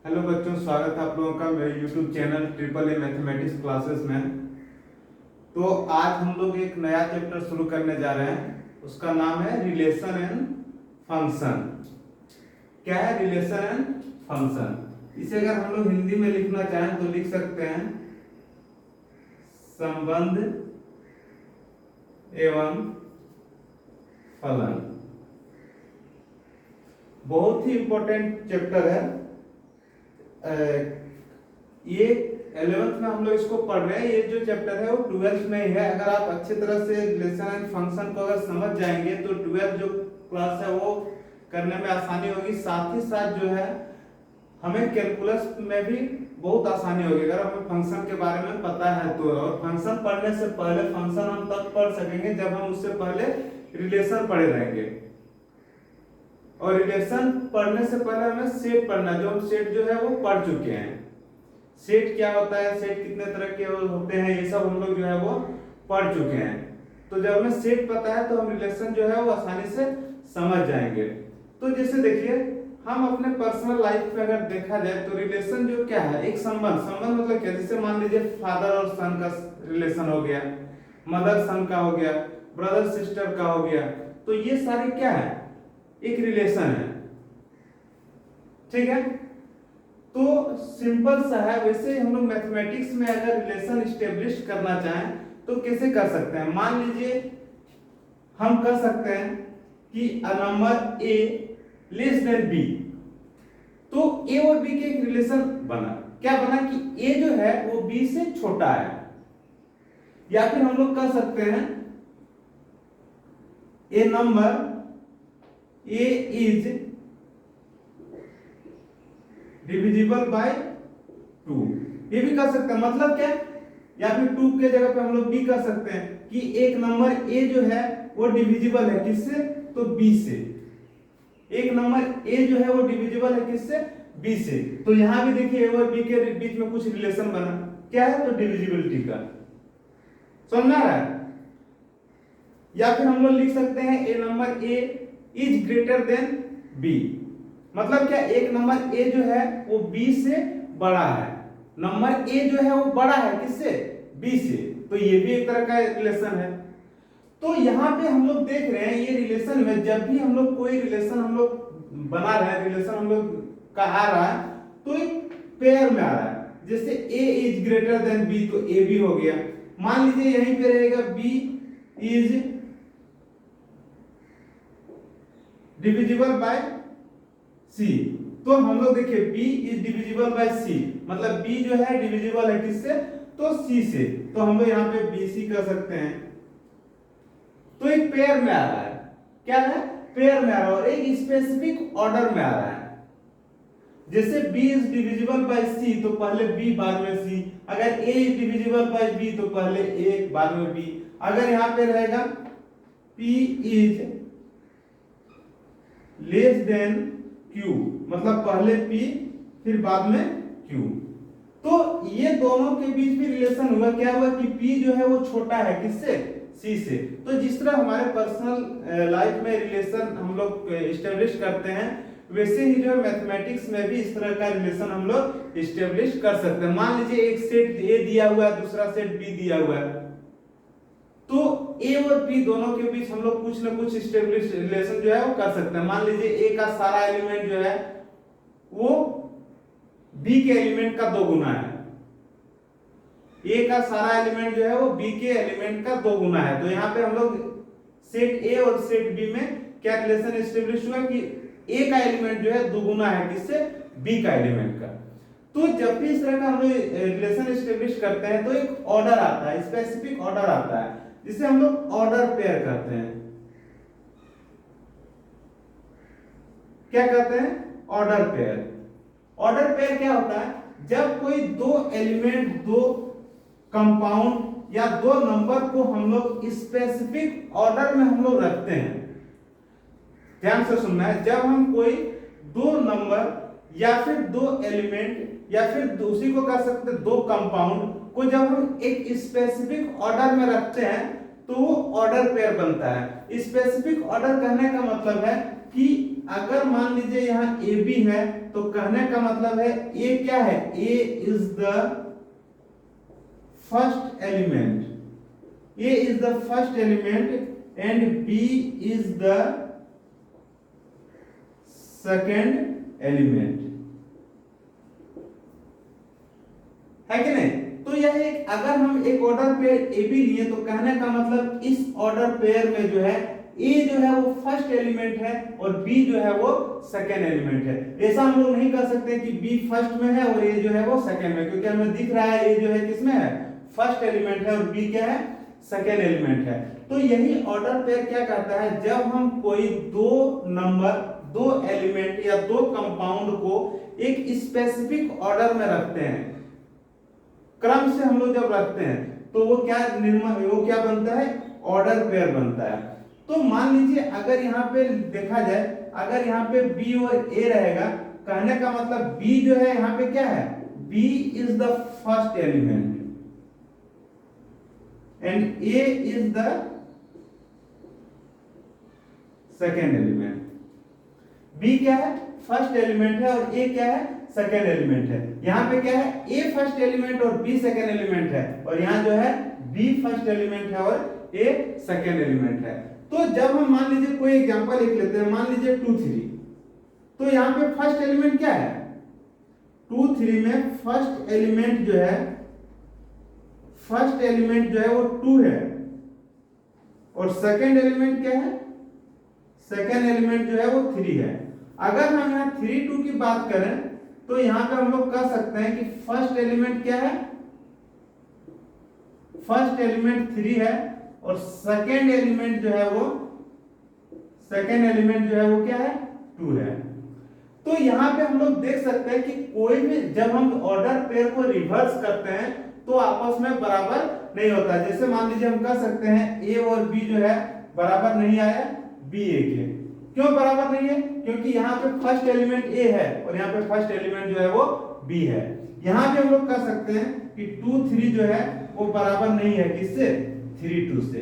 Hello बच्चों, स्वागत है आप लोगों का मेरे YouTube channel triple A mathematics classes में। तो आज हम लोग एक नया चैप्टर शुरू करने जा रहे हैं। उसका नाम है रिलेशन एंड फंक्शन। क्या है रिलेशन एंड फंक्शन? इसे अगर हम लोग हिंदी में लिखना चाहें तो लिख सकते हैं संबंध एवं फलन। बहुत ही इंपॉर्टेंट चैप्टर है। ये 11th में हम लोग इसको पढ़ रहे हैं। ये जो चैप्टर है वो 12th में ही है। अगर आप अच्छी तरह से रिलेशन एंड फंक्शन को अगर समझ जाएंगे तो 12th जो क्लास है वो करने में आसानी होगी। साथ ही साथ जो है हमें कैलकुलस में भी बहुत आसानी होगी अगर हमें फंक्शन के बारे में पता है तो। और फंक्शन पढ़ने से पहले फंक्शन हम तब पढ़ सकेंगे जब हम उससे पहले रिलेशन पढ़े रहेंगे। और रिलेशन पढ़ने से पहले हमें सेट पढ़ना, जो हम सेट जो है वो पढ़ चुके हैं। सेट क्या होता है, सेट कितने तरह के होते हैं, ये सब हम लोग जो है वो पढ़ चुके हैं। तो जब हमें सेट पता है तो हम रिलेशन जो है वो आसानी से समझ जाएंगे। तो जैसे देखिए हम अपने पर्सनल लाइफ में अगर देखा जाए तो रिलेशन जो क्या है, एक संबंध। संबंध मतलब क्या, जैसे मान लीजिए फादर और सन का रिलेशन हो गया, मदर सन का हो गया, ब्रदर सिस्टर का हो गया। तो ये सारे क्या है, एक रिलेशन है। ठीक है, तो सिंपल सा है। वैसे हम लोग मैथमेटिक्स में अगर रिलेशन स्टेब्लिश करना चाहें तो कैसे कर सकते हैं? मान लीजिए हम कर सकते हैं कि a number A less than B. तो ए और बी के एक रिलेशन बना। क्या बना कि ए जो है वो बी से छोटा है। या फिर हम लोग कर सकते हैं a number A is divisible by 2। ये भी कर सकते हैं, मतलब क्या, या फिर 2 के जगह पे हम लोग B कर सकते हैं कि एक नंबर A जो है वो डिविजिबल है किससे, तो B से। एक नंबर A जो है वो डिविजिबल है किससे, B से। तो यहां भी देखिए A और B के बीच में कुछ रिलेशन बना। क्या है, तो डिविजिबिलिटी का। समझना है? या फिर हम लोग लिख सकते हैं a number A is greater than B. मतलब क्या, एक नंबर ए जो है वो बी से बड़ा है। नंबर ए जो है वो बड़ा है किससे, बी से। तो ये भी एक तरह का रिलेशन है। तो यहाँ पे हम लोग देख रहे हैं ये रिलेशन में जब भी हम लोग कोई रिलेशन हम लोग बना रहे हैं, रिलेशन हम लोग का आ रहा है तो एक पेयर में आ रहा है। जैसे ए इज ग्रेटर देन बी तो ए भी हो गया। मान लीजिए यहीं पे रहेगा बी इज डिविजिबल बाय सी। तो हम लोग देखिए B is divisible by C, मतलब B जो है डिविजिबल है किससे, तो C से। तो हम लोग यहाँ पे BC कर सकते हैं। तो एक पेयर में आ रहा है। क्या है, पेयर में आ रहा है और एक स्पेसिफिक ऑर्डर में आ रहा है। जैसे B is divisible by C तो पहले B बाद में C। अगर A is divisible by B तो पहले A बाद में B। अगर यहाँ पे रहेगा P is less than Q, मतलब पहले P फिर बाद में Q। तो ये दोनों के बीच भी रिलेशन हुआ। क्या हुआ कि P जो है वो छोटा है किससे, C से। तो जिस तरह हमारे पर्सनल लाइफ में रिलेशन हम लोग एस्टेब्लिश करते हैं, वैसे ही जो है मैथमेटिक्स में भी इस तरह का रिलेशन हम लोग एस्टेब्लिश कर सकते हैं। मान लीजिए एक सेट A दिया हुआ है, दूसरा सेट B दिया हुआ है। तो A और B दोनों के बीच हम लोग कुछ ना कुछ स्टेब्लिश रिलेशन जो है वो कर सकते हैं। मान लीजिए A का सारा एलिमेंट जो है वो B के एलिमेंट का 2 गुना है। A का सारा एलिमेंट जो है वो B के एलिमेंट का 2 गुना है। तो यहाँ पे हम लोग सेट A और सेट B में क्या रिलेशन स्टेब्लिश हुआ कि A का एलिमेंट जो है 2 गुना है किससे, B का एलिमेंट का। तो जब भी इस तरह का हम लोग रिलेशन स्टेब्लिश करते हैं तो एक ऑर्डर आता है, स्पेसिफिक ऑर्डर आता है, जिसे हम लोग ऑर्डर पेयर कहते हैं। क्या कहते हैं, ऑर्डर पेयर। ऑर्डर पेयर क्या होता है, जब कोई दो एलिमेंट, दो कंपाउंड या दो नंबर को हम लोग स्पेसिफिक ऑर्डर में हम लोग रखते हैं। ध्यान से सुनना है, जब हम कोई दो नंबर या फिर दो एलिमेंट या फिर उसी को कह सकते हैं दो कंपाउंड को जब हम एक स्पेसिफिक ऑर्डर में रखते हैं तो वो ऑर्डर पेयर बनता है। स्पेसिफिक ऑर्डर कहने का मतलब है कि अगर मान लीजिए यहाँ ए बी है तो कहने का मतलब है ए क्या है, A is the first element, A is the first element and B is the second element, है कि नहीं। तो यह एक, अगर हम एक ऑर्डर पेयर ए बी लिए तो कहने का मतलब इस ऑर्डर पेयर में जो है ए जो है वो फर्स्ट एलिमेंट है और बी जो है वो सेकेंड एलिमेंट है। ऐसा हम लोग नहीं कर सकते कि बी फर्स्ट में है और ए जो है वो सेकेंड में, क्योंकि हमें दिख रहा है ए जो है किसमें है, फर्स्ट एलिमेंट है और बी क्या है, सेकेंड एलिमेंट है। तो यही ऑर्डर पेयर क्या कहता है, जब हम कोई दो नंबर, दो एलिमेंट या दो कंपाउंड को एक स्पेसिफिक ऑर्डर में रखते हैं, क्रम से हम लोग जब रखते हैं तो वो क्या बनता है, ऑर्डर पेयर बनता है। तो मान लीजिए अगर यहाँ पे देखा जाए, अगर यहाँ पे बी और ए रहेगा, कहने का मतलब बी जो है यहाँ पे क्या है, B is the first element and A is the second element. B क्या है, फर्स्ट एलिमेंट है और ए क्या है, सेकेंड एलिमेंट है। यहाँ पे क्या है, ए फर्स्ट एलिमेंट और बी सेकेंड एलिमेंट है, और यहाँ जो है बी फर्स्ट एलिमेंट है और ए सेकेंड एलिमेंट है। तो जब हम मान लीजिए कोई एग्जांपल लिख लेते हैं, मान लीजिए 2 3, तो यहाँ पे फर्स्ट एलिमेंट क्या है, 2 3 में फर्स्ट एलिमेंट जो है, फर्स्ट एलिमेंट जो है वो 2 है और सेकेंड एलिमेंट क्या है, सेकेंड एलिमेंट जो है वो 3 है। अगर हम यहाँ 3 2 की बात करें तो यहाँ पे हम लोग कह सकते हैं कि फर्स्ट एलिमेंट क्या है, फर्स्ट एलिमेंट 3 है और सेकेंड एलिमेंट जो है वो, सेकेंड एलिमेंट जो है वो क्या है, 2 है। तो यहाँ पे हम लोग देख सकते हैं कि कोई भी, जब हम ऑर्डर पेयर को रिवर्स करते हैं तो आपस में बराबर नहीं होता। जैसे मान लीजिए हम कह सकते हैं ए और बी जो है बराबर नहीं आया बी ए के। क्यों बराबर नहीं है, क्योंकि यहाँ पे फर्स्ट एलिमेंट ए है और यहाँ पे फर्स्ट एलिमेंट जो है वो बी है। यहाँ पे हम लोग कह सकते हैं कि 2 3 जो है वो बराबर नहीं है किससे, 3 2 से।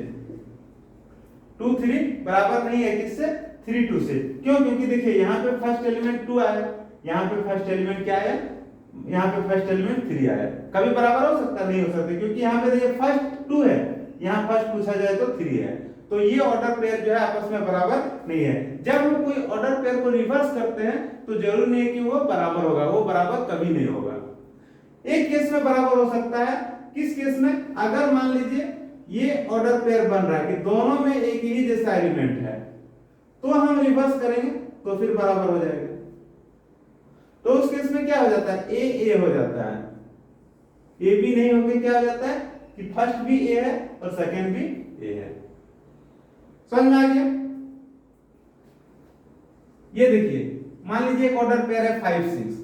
2 3 बराबर नहीं है किससे, 3 2 से। क्यों, क्योंकि देखिए यहाँ पे फर्स्ट एलिमेंट 2 आया, यहाँ पे फर्स्ट एलिमेंट क्या आया, यहाँ पे फर्स्ट एलिमेंट 3 आया। कभी बराबर हो सकता, नहीं हो सकता, क्योंकि यहाँ पे देखिए फर्स्ट 2 है, यहाँ फर्स्ट पूछा जाए तो 3 है। तो ये ऑर्डर पेयर जो है आपस में बराबर नहीं है। जब हम कोई ऑर्डर पेयर को रिवर्स करते हैं तो जरूरी नहीं है कि वो बराबर होगा, वो बराबर कभी नहीं होगा। एक केस में बराबर हो सकता है, किस केस में, अगर मान लीजिए ये ऑर्डर पेयर बन रहा है कि दोनों में एक ही जैसा एलिमेंट है, तो हम रिवर्स करेंगे तो फिर बराबर हो जाएगा। तो उस केस में क्या हो जाता है, ए ए हो जाता है, ए बी नहीं होकर क्या हो जाता है कि फर्स्ट भी ए है और सेकेंड भी ए है। समझ में आ गया। ये देखिए मान लीजिए एक ऑर्डर पेयर है 5 6,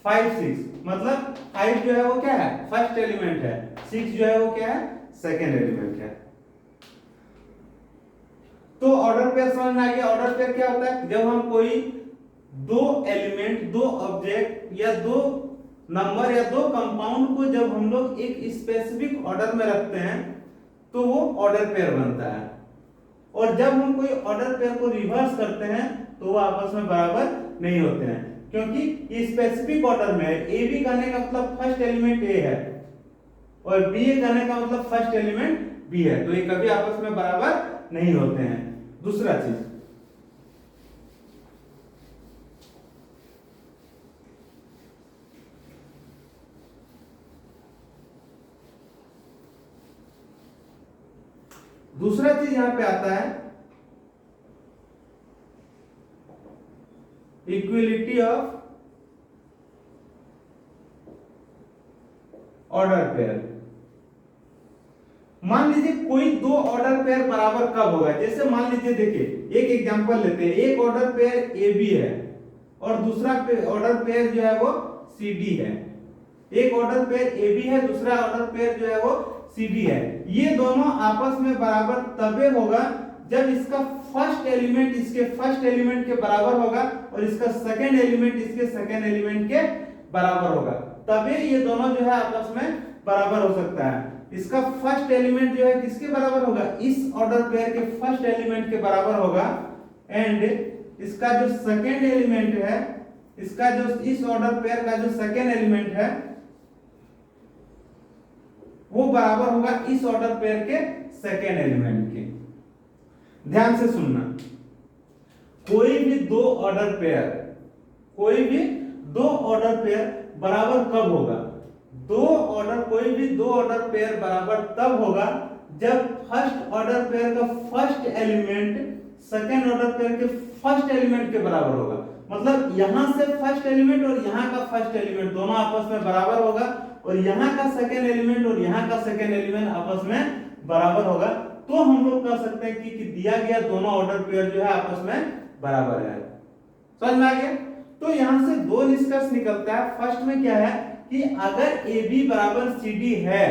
5 6 मतलब 5 जो है वो क्या है, फर्स्ट एलिमेंट है, 6 जो है वो क्या है, सेकेंड एलिमेंट है। तो ऑर्डर पेयर समझ में आ गया। ऑर्डर पेयर क्या होता है, जब हम कोई दो एलिमेंट, दो ऑब्जेक्ट या दो नंबर या दो कंपाउंड को जब हम लोग एक स्पेसिफिक ऑर्डर में रखते हैं तो वो ऑर्डर पेयर बनता है। और जब हम कोई ऑर्डर पेयर को रिवर्स करते हैं तो वो आपस में बराबर नहीं होते हैं, क्योंकि ये स्पेसिफिक ऑर्डर में है। ए बी कहने का मतलब फर्स्ट एलिमेंट ए है और बी कहने का मतलब फर्स्ट एलिमेंट बी है, तो ये कभी आपस में बराबर नहीं होते हैं। दूसरा चीज, दूसरा चीज यहां पे आता है इक्वलिटी ऑफ ऑर्डर पेयर। मान लीजिए कोई दो ऑर्डर पेयर बराबर कब होगा, जैसे मान लीजिए देखिए एक एग्जांपल लेते हैं, एक ऑर्डर पेयर ए बी है और दूसरा ऑर्डर पेयर जो है वो सी डी है। एक ऑर्डर पेयर ए बी है, दूसरा ऑर्डर पेयर जो है वो सी डी है। ये दोनों आपस में बराबर तबे होगा जब इसका फर्स्ट एलिमेंट इसके फर्स्ट एलिमेंट के बराबर होगा और इसका सेकंड एलिमेंट इसके सेकंड एलिमेंट के बराबर होगा, तभी ये दोनों जो है आपस में बराबर हो सकता है। इसका फर्स्ट एलिमेंट जो है किसके बराबर होगा, इस ऑर्डर पेयर के फर्स्ट एलिमेंट के बराबर होगा, एंड इसका जो सेकेंड एलिमेंट है, इसका जो इस ऑर्डर पेयर का जो सेकेंड एलिमेंट है वो बराबर होगा इस ऑर्डर पेयर के सेकेंड एलिमेंट के। ध्यान से सुनना, कोई भी दो ऑर्डर पेयर बराबर कब होगा, कोई भी दो ऑर्डर पेयर बराबर तब होगा जब फर्स्ट ऑर्डर पेयर का first element second order pair के फर्स्ट एलिमेंट के बराबर होगा। मतलब यहां से फर्स्ट एलिमेंट और यहां का फर्स्ट एलिमेंट दोनों आपस में बराबर होगा, और यहां का सेकेंड एलिमेंट और यहां का सेकेंड एलिमेंट आपस में बराबर होगा, तो हम लोग कह सकते हैं कि दिया गया दोनों ऑर्डर पेयर जो है आपस में बराबर है। समझ में आ गया? तो यहां से दो निष्कर्ष निकलता है। फर्स्ट में क्या है कि अगर AB बराबर CD है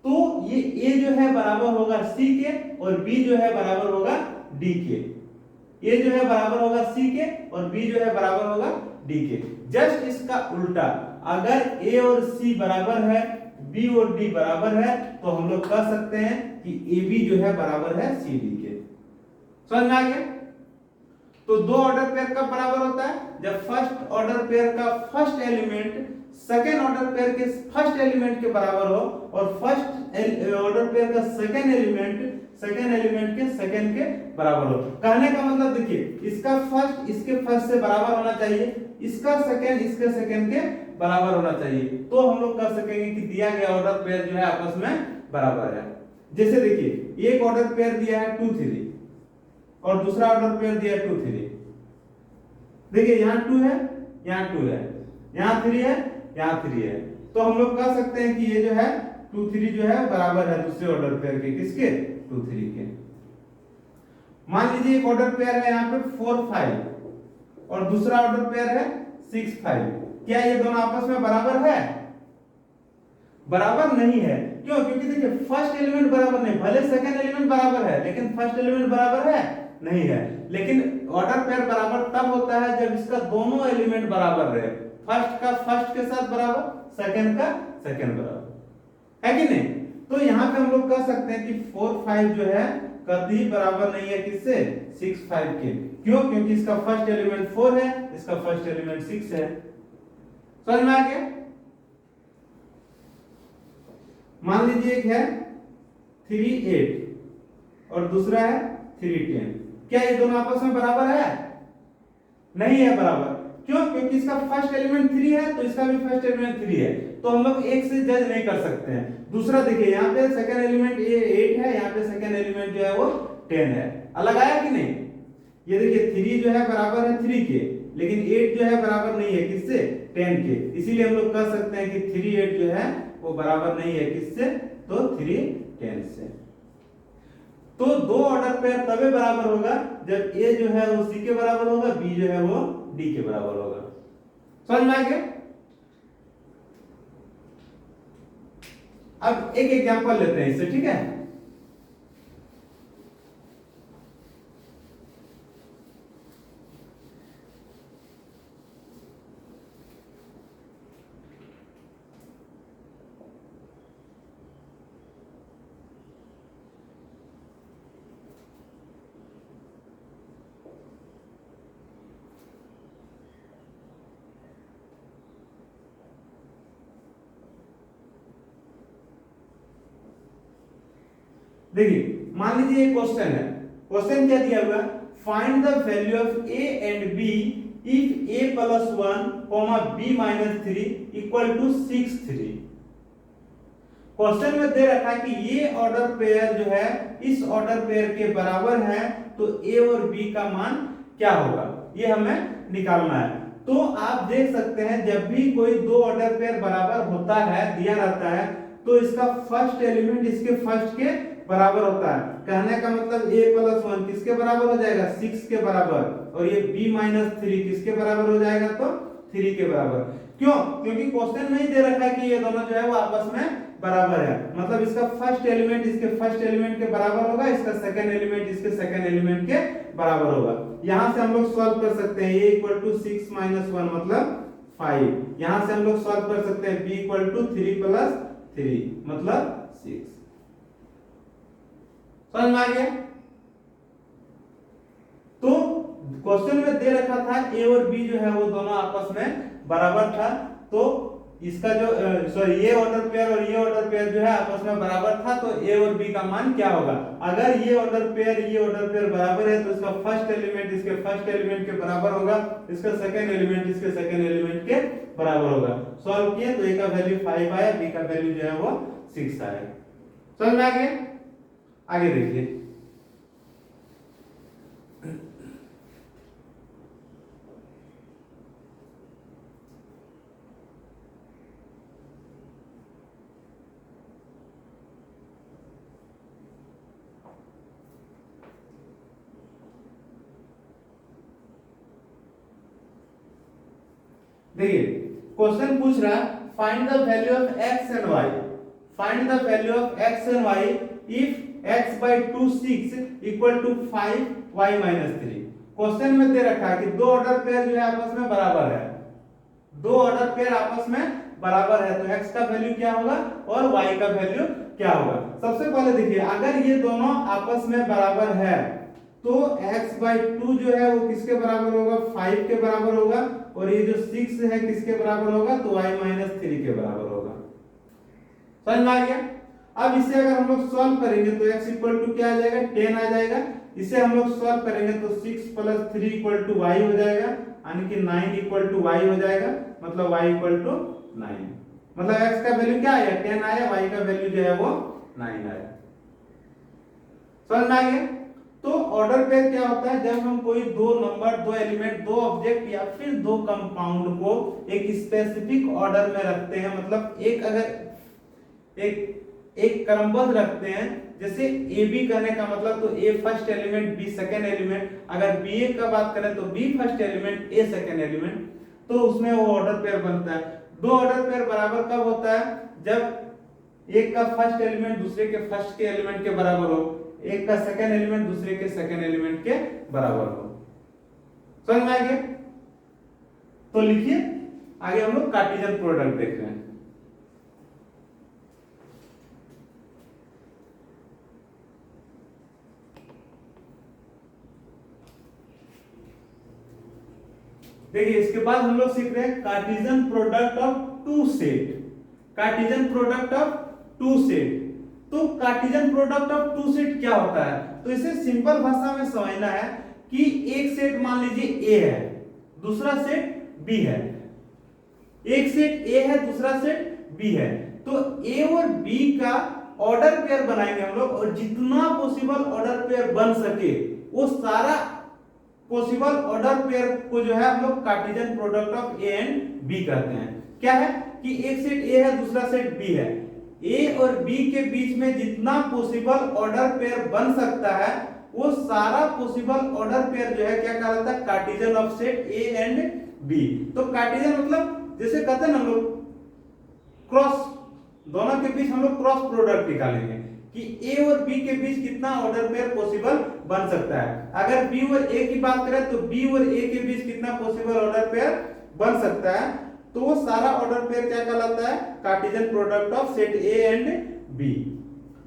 तो ये A जो है बराबर होगा C के और B जो है बराबर होगा D के। A जो है बराबर होगा C के और B जो है बराबर होगा D के। जस्ट इसका उल्टा, अगर A और C बराबर है, B और D बराबर है, तो हम लोग कह सकते हैं कि AB जो है बराबर है CD के। समझ में आ गया? तो दो ऑर्डर पेयर कब बराबर होता है, जब फर्स्ट ऑर्डर पेयर का first element second order pair के फर्स्ट एलिमेंट के बराबर हो, और फर्स्ट ऑर्डर पेयर का सेकेंड एलिमेंट के सेकेंड के बराबर हो। कहने का मतलब देखिए, इसका फर्स्ट इसके फर्स्ट से बराबर होना चाहिए, इसका सेकेंड इसके सेकेंड के बराबर होना चाहिए, तो हम लोग कह सकेंगे कि दिया गया ऑर्डर पेयर जो है आपस में बराबर है। जैसे देखिए, एक ऑर्डर पेयर दिया है 2 3 और दूसरा ऑर्डर पेयर दिया है 2 3। देखिए यहाँ 2 है, यहाँ 2 है, यहाँ 3 है, यहाँ 3 है, तो हम लोग कह सकते हैं कि ये जो है 2 3 जो है बराबर है दूसरे ऑर्डर पेयर के, किसके, 2 3 के। मान लीजिए एक ऑर्डर पेयर है यहाँ पे 4 5 और दूसरा ऑर्डर पेयर है 6 5। क्या ये दोनों आपस में बराबर है? बराबर नहीं है। क्यों? क्योंकि देखिए फर्स्ट एलिमेंट बराबर नहीं, भले सेकंड एलिमेंट बराबर है लेकिन फर्स्ट एलिमेंट बराबर है नहीं है। लेकिन ऑर्डर पेयर बराबर तब होता है जब इसका दोनों एलिमेंट बराबर रहे, फर्स्ट का फर्स्ट के साथ बराबर, सेकंड का सेकंड बराबर, है कि नहीं? तो यहाँ पे हम लोग कह सकते हैं कि 4 5 जो है कभी बराबर नहीं है किससे, 6 5 के। क्यों? क्योंकि इसका फर्स्ट एलिमेंट 4 है, इसका फर्स्ट एलिमेंट 6 है। समझ में आ गया? मान लीजिए एक है 3 8 और दूसरा है 3 10। क्या ये दोनों आपस में बराबर है? नहीं है बराबर। क्यों? क्योंकि इसका फर्स्ट एलिमेंट 3 है तो इसका भी फर्स्ट एलिमेंट 3 है, तो हम लोग एक से जज नहीं कर सकते हैं। दूसरा देखिए, यहाँ पे सेकंड एलिमेंट 8 है, यहाँ पे सेकंड एलिमेंट जो है वो 10 है। अलग आया कि नहीं? ये देखिए 3 जो है बराबर है 3 के, लेकिन 8 जो है बराबर नहीं है किससे, 10 के। इसीलिए हम लोग कह सकते हैं कि 3 8 जो है वो बराबर नहीं है किससे, तो 3 10 से। तो दो ऑर्डर पेयर तभी बराबर होगा जब A जो है वो C के बराबर होगा, B जो है वो D के बराबर होगा। समझ में आ गया? अब एक एग्जांपल लेते हैं इससे, ठीक है? देखिए मान लीजिए एक क्वेश्चन है। क्वेश्चन क्या दिया हुआ है, find the value of a and b if a plus 1 b minus 3 equal to 6 3। Question में दे रखा है कि ये ऑर्डर पेयर जो है इस ऑर्डर पेयर के बराबर है, तो a और b का मान क्या होगा, ये हमें निकालना है। तो आप देख सकते हैं जब भी कोई दो ऑर्डर पेयर बराबर होता है, दिया रहता है, तो इसका फर्स्ट एलिमेंट इसके फर्स्ट के बराबर होता है। कहने का मतलब a प्लस 1 किसके बराबर हो जाएगा, 6 के बराबर, और ये b माइनस 3 किसके बराबर हो जाएगा, तो 3 के बराबर। क्यों? क्योंकि क्वेश्चन में ही दे रखा है कि ये दोनों जो है वो आपस में बराबर है। मतलब इसका फर्स्ट एलिमेंट इसके फर्स्ट एलिमेंट के बराबर होगा, इसका सेकंड एलिमेंट इसके सेकंड एलिमेंट के बराबर होगा। यहां से हम लोग सॉल्व कर सकते हैं, a इक्वल टू 6 माइनस 1 मतलब 5। यहां से हम लोग सॉल्व कर सकते हैं b इक्वल टू 3 प्लस 3 मतलब 6। समझ में आ गया? तो क्वेश्चन में दे रखा था ए और बी जो है वो दोनों आपस में बराबर था, तो इसका जो सॉरी ये ऑर्डर पेयर और ये ऑर्डर पेयर जो है आपस में बराबर था, तो ए और बी का मान क्या होगा? अगर ये ऑर्डर पेयर बराबर है तो इसका फर्स्ट एलिमेंट इसके फर्स्ट एलिमेंट के बराबर होगा, इसका सेकंड एलिमेंट इसके सेकंड एलिमेंट के बराबर होगा। सॉल्व किए तो ए का वैल्यू 5 आया, बी का वैल्यू जो है वो 6 आया। समझ में आ गया? आगे देखिए, देखिए क्वेश्चन पूछ रहा है find the value of x and y, find the value of x and y if x by 2 6 equal to 5 y minus 3। Question में दे रखा है कि दो ऑर्डर पेयर जो है आपस में बराबर है, दो ऑर्डर पेयर आपस में बराबर है, तो x का वैल्यू क्या होगा और y का वैल्यू क्या होगा। सबसे पहले देखिए अगर ये दोनों आपस में बराबर है तो x by 2 जो है वो किसके बराबर होगा? 5 के बराबर होगा, और ये जो 6 है किसके बराबर होगा? तो y minus 3 के बराबर होगा। समझ में आ गया? अब इसे अगर हम लोग सॉल्व करेंगे तो x इक्वल टू क्या आ जाएगा? 10 आ जाएगा। इसे हम लोग सॉल्व करेंगे तो 6 प्लस 3 इक्वल टू y हो जाएगा, यानी कि 9 इक्वल टू y हो जाएगा, मतलब y इक्वल टू 9। मतलब x का वैल्यू क्या आया? 10 आया, y का वैल्यू जो है वो 9 आया। समझ में आ गया? तो ऑर्डर पेयर क्या होता है? जब हम कोई दो नंबर, दो एलिमेंट, दो ऑब्जेक्ट या फिर दो कंपाउंड को एक स्पेसिफिक ऑर्डर में रखते हैं, मतलब एक अगर एक क्रमबद्ध रखते हैं, जैसे ए बी करने का मतलब तो A first element B second element, अगर बी ए का बात करें तो B first element A second element, तो उसमें वो ऑर्डर पेयर बनता है। दो ऑर्डर पेयर बराबर कब होता है? जब एक का फर्स्ट एलिमेंट दूसरे के फर्स्ट के एलिमेंट के बराबर हो, एक का सेकंड एलिमेंट दूसरे के सेकंड एलिमेंट के बराबर हो। समझ में आ गया? तो लिखिए आगे हम लोग कार्टेशियन प्रोडक्ट देख रहे हैं। देखिए इसके बाद हम लोग सीख रहे हैं Cartesian product of two set. Cartesian product of two set, तो Cartesian product of two set क्या होता है? तो इसे सिंपल भाषा में समझना है कि एक सेट मान लीजिए A है, दूसरा सेट B है। एक सेट A है, दूसरा सेट B है, तो A और B का ऑर्डर पेयर बनाएंगे हम लोग, और जितना पॉसिबल ऑर्डर पेयर बन सके वो सारा पॉसिबल ऑर्डर पेयर को जो है हम लोग Cartesian product of A and B कहते हैं। क्या है कि एक सेट A है, दूसरा सेट B है, A और B के बीच में जितना पॉसिबल ऑर्डर पेयर बन सकता है वो सारा पॉसिबल ऑर्डर पेयर जो है क्या कहलाता है? Cartesian of set A and B। तो कार्टेशियन मतलब जैसे कहते हैं ना हम लोग क्रॉस, दोनों के बीच हम लोग क्रॉस प्रोडक्ट निकालेंगे कि A और B के बीच कितना ऑर्डर पेयर पॉसिबल बन सकता है। अगर B और A की बात करें तो B और A के बीच कितना पॉसिबल ऑर्डर पेयर बन सकता है, तो वो सारा ऑर्डर पेयर क्या कहलाता है? Cartesian product of set A and B।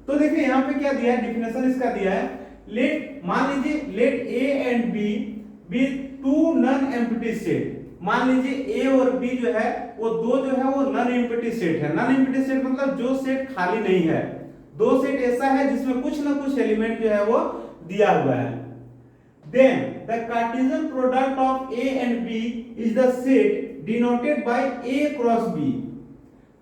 तो देखिए यहाँ पे क्या दिया है, डेफिनेशन इसका दिया है, लेट मान लीजिए let A and B be two non empty set. मान लीजिए A और B जो है वो दो जो है वो नॉन एम्प्टी सेट है। नॉन एम्प्टी सेट मतलब जो सेट खाली नहीं है, दो सेट ऐसा है जिसमें कुछ ना कुछ एलिमेंट जो है वो दिया हुआ है। Then the Cartesian product of A and B is the set denoted by A cross B।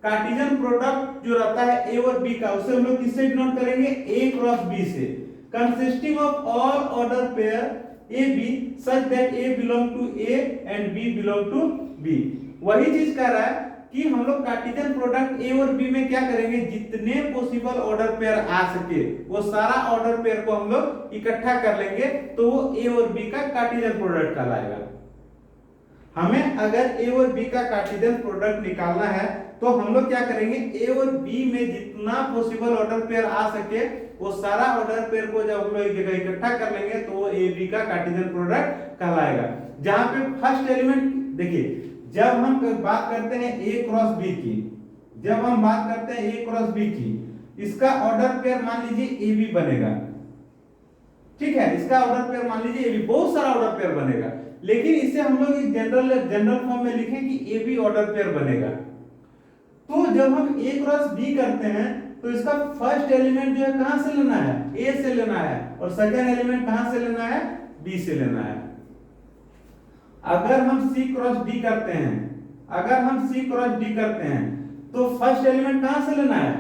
Cartesian product जो रहता है A और B का, उसे हम लोग किससे डिनोट करेंगे? A क्रॉस B से। Consisting of all order pair A B such that A belong to A and B belong to B। वही चीज कह रहा है कि हम लोग कार्टेशियन प्रोडक्ट A और B में क्या करेंगे? जितने पॉसिबल ऑर्डर पेयर आ सके वो सारा ऑर्डर पेयर को हम लोग इकट्ठा कर लेंगे, तो वो A और B का कार्टेशियन प्रोडक्ट कहलाएगा। हमें अगर A और B का कार्टेशियन प्रोडक्ट निकालना है तो हम लोग क्या करेंगे? A और B में जितना पॉसिबल ऑर्डर पेयर आ सके वो सारा ऑर्डर पेयर को जब हम लोग एक जगह इकट्ठा कर लेंगे तो वो A B का कार्टेशियन प्रोडक्ट कहलाएगा। जहां पे फर्स्ट एलिमेंट देखिए, जब हम बात करते हैं A क्रॉस B की, जब हम बात करते हैं A क्रॉस B की, इसका ऑर्डर पेयर मान लीजिए ए बी बनेगा, ठीक है, इसका ऑर्डर पेयर मान लीजिए ए बी, बहुत सारा ऑर्डर पेयर बनेगा, लेकिन इसे हम लोग एक जनरल फॉर्म में लिखें कि ए बी ऑर्डर पेयर बनेगा। तो जब हम ए क्रॉस बी करते हैं तो इसका फर्स्ट एलिमेंट जो है कहां से लेना है, ए से लेना है, और सेकंड एलिमेंट कहां से लेना है, बी से लेना है। अगर हम सी क्रॉस डी करते हैं, अगर हम सी क्रॉस डी करते हैं तो फर्स्ट एलिमेंट कहां से लेना है,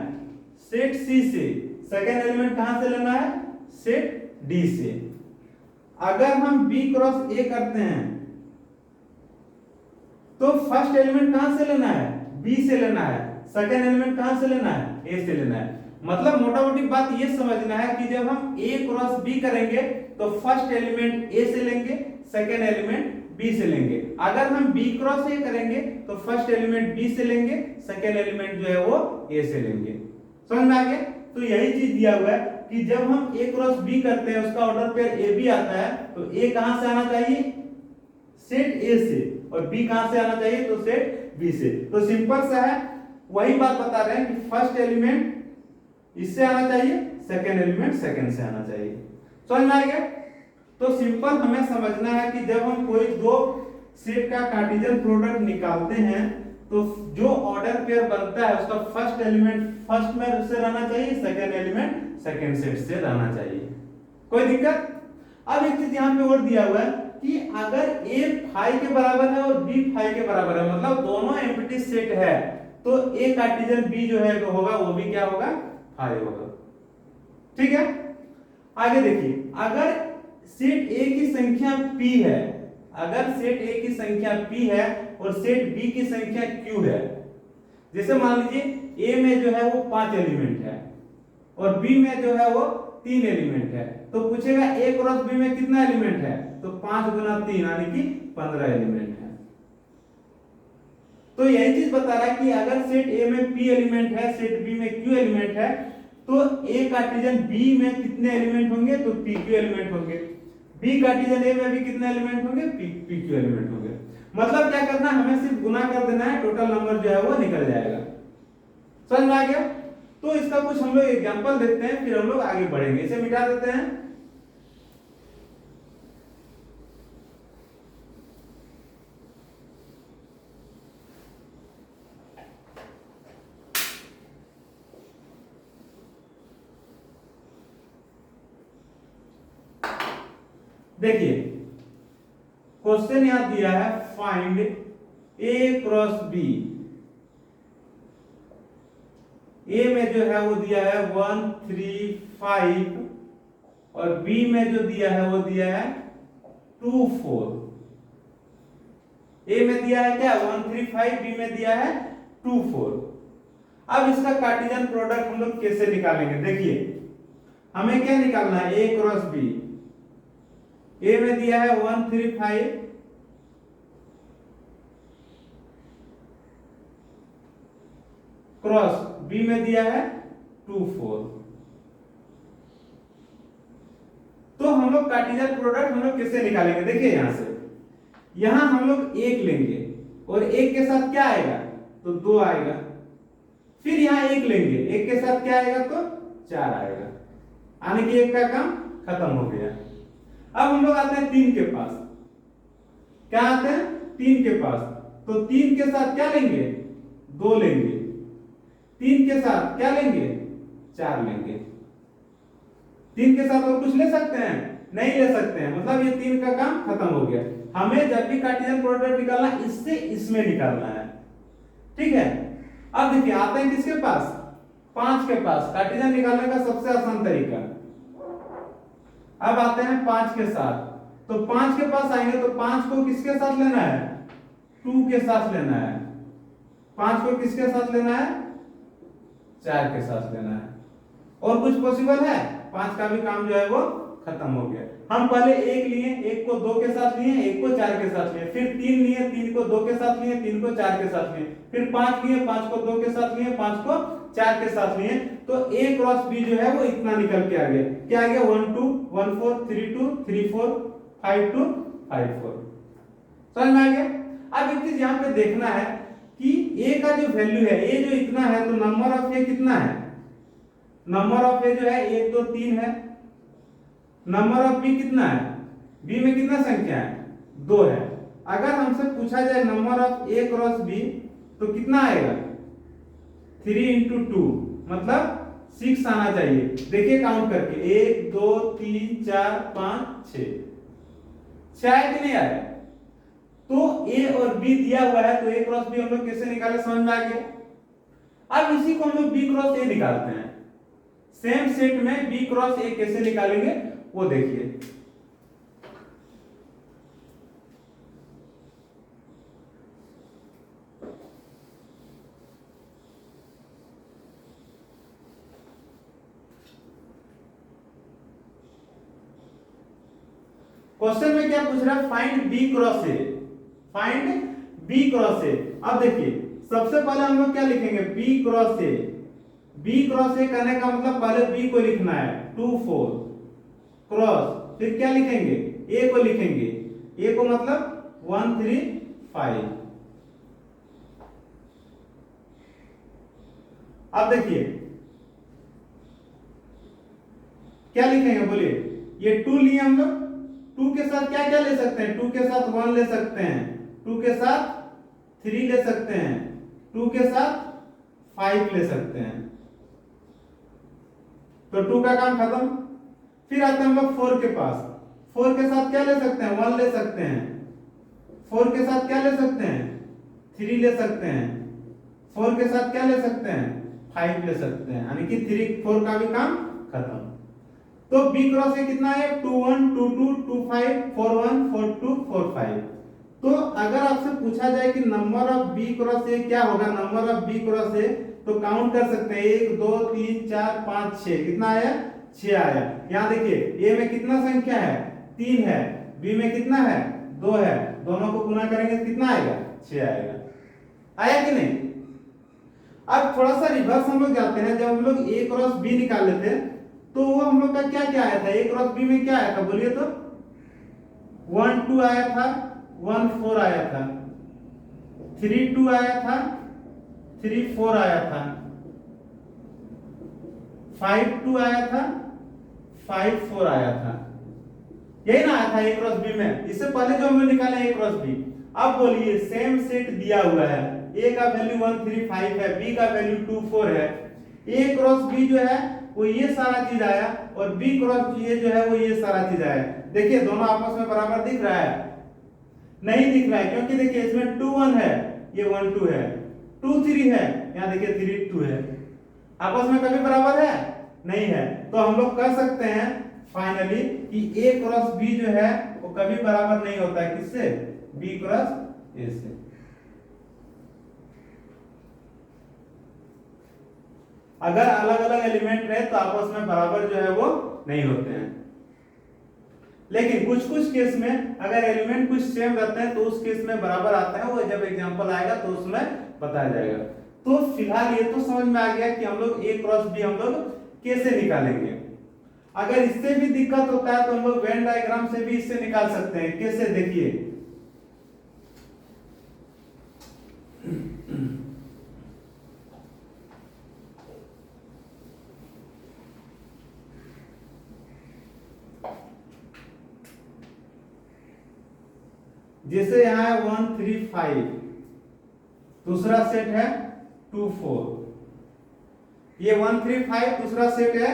सेट सी से, सेकंड एलिमेंट कहां से लेना है, सेट डी से। अगर हम बी क्रॉस ए करते हैं तो फर्स्ट एलिमेंट कहां से लेना है, बी से लेना है, सेकंड एलिमेंट कहां से लेना है, ए से लेना है। मतलब मोटा मोटी बात ये समझना है कि जब हम ए क्रॉस बी करेंगे तो फर्स्ट एलिमेंट ए से लेंगे, सेकंड एलिमेंट बी से लेंगे। अगर हम बी क्रॉस ए करेंगे तो फर्स्ट एलिमेंट बी से लेंगे, सेकंड एलिमेंट जो है वो ए से लेंगे। समझ में आ गया? तो यही चीज दिया हुआ है कि जब हम ए क्रॉस बी करते हैं उसका ऑर्डर पेयर ए बी आता है, तो ए कहां से आना चाहिए, सेट ए से, और बी कहां से आना चाहिए, तो सेट बी से। तो सिंपल सा है, वही बात बता रहे हैं कि फर्स्ट एलिमेंट इससे आना चाहिए, सेकंड एलिमेंट सेकंड से आना चाहिए। समझ में आ गया? तो सिंपल हमें समझना है कि जब हम कोई दो सेट का कार्टेशियन प्रोडक्ट निकालते हैं तो जो ऑर्डर पेयर बनता है उसका फर्स्ट एलिमेंट फर्स्ट में से रहना चाहिए, सेकंड एलिमेंट सेकंड सेट से रहना चाहिए। कोई दिक्कत? अब एक चीज यहां पे और दिया हुआ है कि अगर a फाई के बराबर है और b फाई के बराबर है, मतलब दोनों एम्प्टी सेट है, तो a कार्टेशियन b जो है तो होगा वो भी क्या होगा, फाई होगा। ठीक है, आगे देखिए, अगर सेट a की संख्या p है, अगर सेट a की संख्या p है और सेट b की संख्या q है, जैसे मान लीजिए a में जो है वो 5 एलिमेंट है और b में जो है वो 3 एलिमेंट है, तो पूछेगा a क्रॉस b में कितना एलिमेंट है, तो 5 गुना 3 यानी कि 15 एलिमेंट है। तो यही चीज बता रहा है कि अगर सेट a में p एलिमेंट है, सेट b में q एलिमेंट है, तो a कार्टेशियन b में कितने एलिमेंट होंगे, तो pq एलिमेंट होंगे, b कार्टेशियन a में भी कितने एलिमेंट होंगे, pq एलिमेंट होंगे। मतलब क्या करना है, हमें सिर्फ गुना कर देना है, टोटल नंबर जो है वो निकल जाएगा। समझ में आ गया? तो इसका कुछ हम लोग एग्जांपल देखते हैं, फिर हम लोग आगे बढ़ेंगे। इसे मिटा देते हैं। देखिए क्वेश्चन यहां दिया है, find a cross b। a में जो है वो दिया है 1 3 5 और b में जो दिया है वो दिया है 2 4। a में दिया है क्या 1 3 5, b में दिया है 2 4। अब इसका कार्टेशियन प्रोडक्ट हम लोग कैसे निकालेंगे? देखिए हमें क्या निकालना है, a क्रॉस b। a में दिया है 1 3 5 क्रॉस b में दिया है 2 4। तो हम लोग कार्टेशियन प्रोडक्ट हम लोग कैसे निकालेंगे? देखिए यहां से, यहां हम लोग 1 लेंगे और 1 के साथ क्या आएगा, तो 2 आएगा। फिर यहां 1 लेंगे, 1 के साथ क्या आएगा, तो 4 आएगा, यानी कि 1 का काम खत्म हो गया। अब हम लोग आते हैं 3 के पास। क्या आते हैं, 3 के पास। तो 3 के साथ क्या लेंगे, 2 लेंगे। 3 के साथ क्या लेंगे, 4 लेंगे। 3 के साथ और कुछ ले सकते हैं? नहीं ले सकते हैं, मतलब ये 3 का काम खत्म हो गया। हमें जब भी कार्टेशियन प्रोडक्ट निकालना इससे इसमें निकालना है। ठीक है, अब देखिए आते हैं किसके पास, 5 के पास। कार्टेशियन निकालने का सबसे आसान तरीका। अब आते हैं 5 के साथ, तो 5 के पास आएंगे तो 5 को किसके साथ लेना है, 2 के साथ लेना है। 5 को किसके साथ लेना है, 4 के साथ लेना है। और कुछ पॉसिबल है? 5 का भी काम जो है वो खत्म हो गया। हम पहले 1 लिए, 1 को 2 के साथ लिए, 1 को 4 के साथ लिए, फिर 3 लिए, 3 को 2 के साथ लिए, 3 को 4 के साथ लिए, फिर 5 लिए, 5 को 2 के साथ लिए, 5 को 4 के साथ लिए। तो a क्रॉस b जो है वो इतना निकल के आ गया। क्या आ गया, 1 2 1 4 3 2 3 4 5 2 5 4। समझ में आ गया? अब एक चीज यहाँ पे देखना है कि a का जो वैल्यू है, a जो इतना है, तो नंबर ऑफ a कितना है, नंबर ऑफ ए जो है 1 2 3 है। नंबर ऑफ बी कितना है, बी में कितना संख्या है, 2 है। अगर हमसे पूछा जाए number of A cross B तो कितना आएगा, 3 इंटू 2 मतलब 6 आना चाहिए। देखिए काउंट करके 1 2 3 4 5 6, 6 आया कि नहीं आया। तो ए और बी दिया हुआ है, तो ए क्रॉस बी हम लोग कैसे निकाले समझ में आ गया। अब इसी को हम लोग बी क्रॉस ए निकालते हैं। सेम सेट में बी क्रॉस ए कैसे निकालेंगे वो देखिए। क्वेश्चन में क्या पूछ रहा है, find B cross A, find B cross A. अब देखिए सबसे पहले हम लोग क्या लिखेंगे, B cross A. B cross A करने का मतलब पहले बी को लिखना है 2 4 क्रॉस, फिर क्या लिखेंगे, ए को लिखेंगे। ए को मतलब 1 3 5। अब देखिए क्या लिखेंगे बोलिए, ये 2 लिए हम लोग, 2 के साथ क्या क्या ले सकते हैं, 2 के साथ 1 ले सकते हैं, 2 के साथ 3 ले सकते हैं, 2 के साथ 5 ले सकते हैं। तो 2 का काम खत्म। फिर आते हैं हम लोग 4 के पास। 4 के साथ क्या ले सकते हैं, 1 ले सकते हैं। 4 के साथ क्या ले सकते हैं, 3 ले सकते हैं। 4 के साथ क्या ले सकते हैं, 5 ले सकते हैं, यानी कि 3 4 का भी काम खत्म। तो बी क्रॉस ए कितना है, 2 1 2 2 2 5 4 1 4 2 4 5। तो अगर आपसे पूछा जाए कि number of B cross A क्या होगा, number of B cross A, तो काउंट कर सकते हैं 1 2 3 4 5 6। कितना आया, 6 आया। यहाँ देखिए ए में कितना संख्या है, 3 है, बी में कितना है, 2 है, दोनों को गुना करेंगे तो कितना आएगा, 6 आएगा। आया कि नहीं। अब थोड़ा सा रिवर्स हम लोग जाते हैं, जब हम लोग ए क्रॉस बी निकाल लेते तो वो हम लोग का क्या क्या आया था, ए क्रॉस बी में क्या आया था बोलिए तो, 1 2 आया था, 1 4 आया था, 3 2 आया था, 3 4 आया था, 5 2 आया था, 5 4 आया था। यही ना आया था ए क्रॉस बी में, इससे पहले जो हम लोग निकाले ए क्रॉस बी। अब बोलिए सेम सेट दिया हुआ है, ए का वैल्यू 1 3 5 है, बी का वैल्यू 2 4 है। ए क्रॉस बी जो है वो ये सारा चीज आया, और बी क्रॉस ये जो है वो ये सारा चीज आया। देखिए दोनों आपस में बराबर दिख रहा है, नहीं दिख रहा है, क्योंकि देखिए इसमें 2 1 है, ये 1 2 है, 2 3 है, यहाँ देखिए 3 2 है। आपस में कभी बराबर है, नहीं है। तो हम लोग कह सकते हैं फाइनली कि ए क्रॉस बी जो है वो कभी बराबर नहीं होता है, किससे, बी क्रॉस ए से। अगर अलग अलग एलिमेंट रहे तो आपस में बराबर जो है वो नहीं होते हैं। लेकिन कुछ कुछ केस में अगर एलिमेंट कुछ सेम रहते हैं तो उस केस में बराबर आता है, वो जब एग्जांपल आएगा तो उसमें बताया जाएगा। तो फिलहाल ये तो समझ में आ गया कि हम लोग ए क्रॉस बी हम लोग कैसे निकालेंगे। अगर इससे भी दिक्कत होता है तो हम लोग वेन डायग्राम से भी इससे निकाल सकते हैं। कैसे, देखिए जैसे यहां है 1 3 5, दूसरा सेट है 2 4, ये 1 3 5 दूसरा सेट है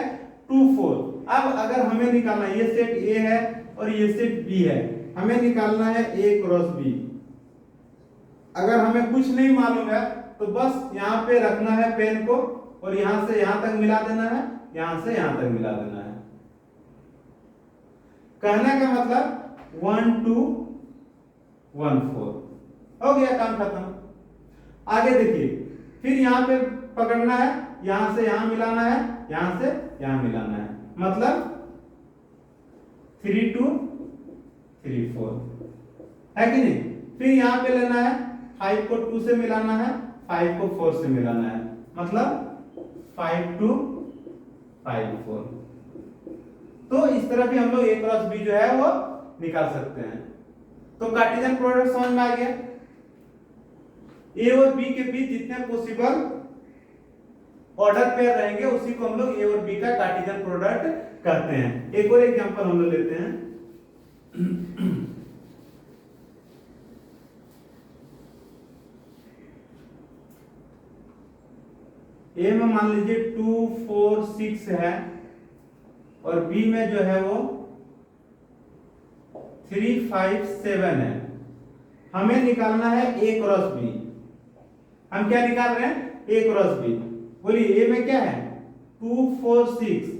2 4। अब अगर हमें निकालना, ये सेट ए है और ये सेट बी है, हमें निकालना है ए क्रॉस बी। अगर हमें कुछ नहीं मालूम है तो बस यहाँ पे रखना है पेन को, और यहां से यहां तक मिला देना है, यहां से यहां तक मिला देना है। कहने का मतलब 1 2 1 4 हो गया, काम खत्म। आगे देखिए, फिर यहाँ पे पकड़ना है, यहां से यहां मिलाना है, यहां से यहां मिलाना है, मतलब 3 2 3 4 है कि नहीं। फिर यहाँ पे लेना है, 5 को 2 से मिलाना है, 5 को 4 से मिलाना है, मतलब 5 2 5 4। तो इस तरह भी हम लोग ए क्रॉस बी जो है वो निकाल सकते हैं। तो कार्टेशियन प्रोडक्ट समझ में आ गया। ए और बी के बीच जितने पॉसिबल ऑर्डर पेयर रहेंगे उसी को हम लोग ए और बी का कार्टेशियन प्रोडक्ट कहते हैं। एक और एग्जांपल हम लोग लेते हैं। ए में मान लीजिए 2 4 6 है और बी में जो है वो 3 5 7 है। हमें निकालना है ए क्रॉस बी। हम क्या निकाल रहे हैं? ए क्रॉस बी। बोलिए ए में क्या है? 2 4 6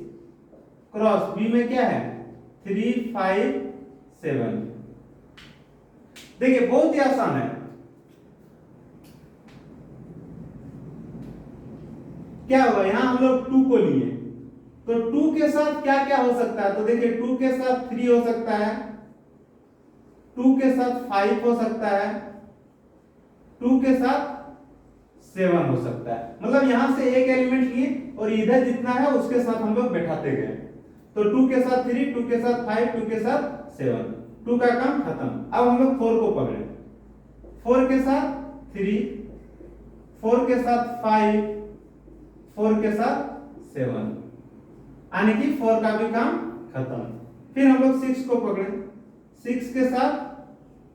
क्रॉस बी में क्या है? 3 5 7। देखिए बहुत ही आसान है। क्या होगा? यहां हम लोग 2 को लिए तो 2 के साथ क्या क्या हो सकता है? तो देखिए 2 के साथ 3 हो सकता है, 2 के साथ 5 हो सकता है, 2 के साथ 7 हो सकता है। मतलब यहां से एक एलिमेंट लिए और इधर जितना है उसके साथ हम लोग बैठाते गए। तो 2 के साथ 3, 2 के साथ 5, 2 के साथ 7, 2 का काम खत्म। अब हम लोग 4 को पकड़े, 4 के साथ 3, 4 के साथ 5, 4 के साथ 7, यानी कि 4 का भी काम खत्म। फिर हम लोग 6 को पकड़े, 6 के साथ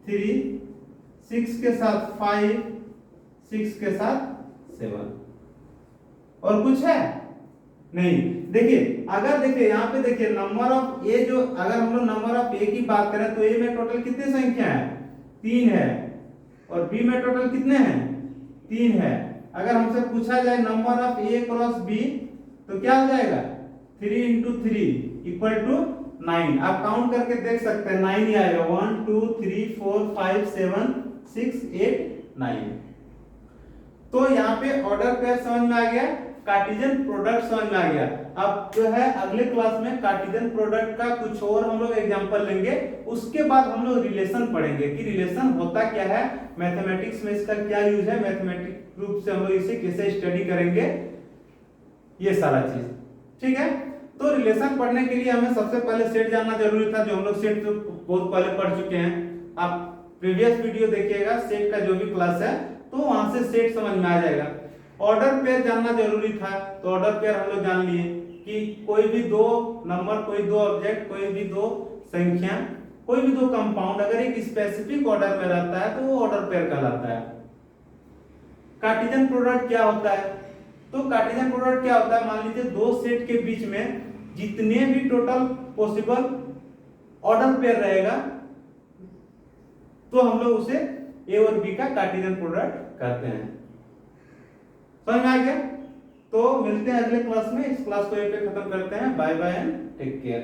3, 6 के साथ 5, 6 के साथ 7। और कुछ है? नहीं। देखिए अगर देखिए यहाँ पे देखिए नंबर ऑफ ए, जो अगर हम लोग नंबर ऑफ ए की बात करें तो ए में टोटल कितने संख्या है? 3 है। और बी में टोटल कितने हैं? 3 है। अगर हमसे पूछा जाए number of A cross B तो क्या हो जाएगा? 3 into 3 इक्वल टू 9। आप काउंट करके देख सकते हैं 9 ही आएगा। 1 2 3 4 5 7 6 8 9। तो यहाँ पे ऑर्डर पेयर समझ में आ गया, कार्टेशियन प्रोडक्ट समझ में आ गया। अब जो है अगले क्लास में कार्टेशियन प्रोडक्ट का कुछ और हम लोग एग्जांपल लेंगे। उसके बाद हम लोग रिलेशन पढ़ेंगे कि रिलेशन होता क्या है, मैथमेटिक्स में इसका क्या यूज है, मैथमेटिक रूप से हम लोग इसे कैसे स्टडी करेंगे, ये सारा चीज। ठीक है। तो रिलेशन पढ़ने के लिए हमें सबसे पहले सेट जानना जरूरी था, जो हम लोग सेट तो बहुत पहले पढ़ चुके हैं। आप प्रीवियस वीडियो देखिएगा, सेट का जो भी क्लास है तो वहां से सेट समझ में आ जाएगा। ऑर्डर पेयर जानना जरूरी था, तो ऑर्डर पेयर हम लोग जान लिए कि कोई भी दो नंबर, कोई दो ऑब्जेक्ट, कोई भी दो संख्या, कोई भी दो कंपाउंड अगर एक स्पेसिफिक ऑर्डर में रहता है तो वो ऑर्डर पेयर कहलाता है। कार्टेशियन प्रोडक्ट क्या होता है? तो कार्टेशियन प्रोडक्ट क्या होता है? मान लीजिए दो सेट के बीच में जितने भी टोटल पॉसिबल ऑर्डर पेयर रहेगा तो हम लोग उसे ए और बी का कार्टेशियन प्रोडक्ट कहते हैं। समझ में आ गया? तो मिलते हैं अगले क्लास में। इस क्लास को यहीं पे खत्म करते हैं। Bye bye and take care.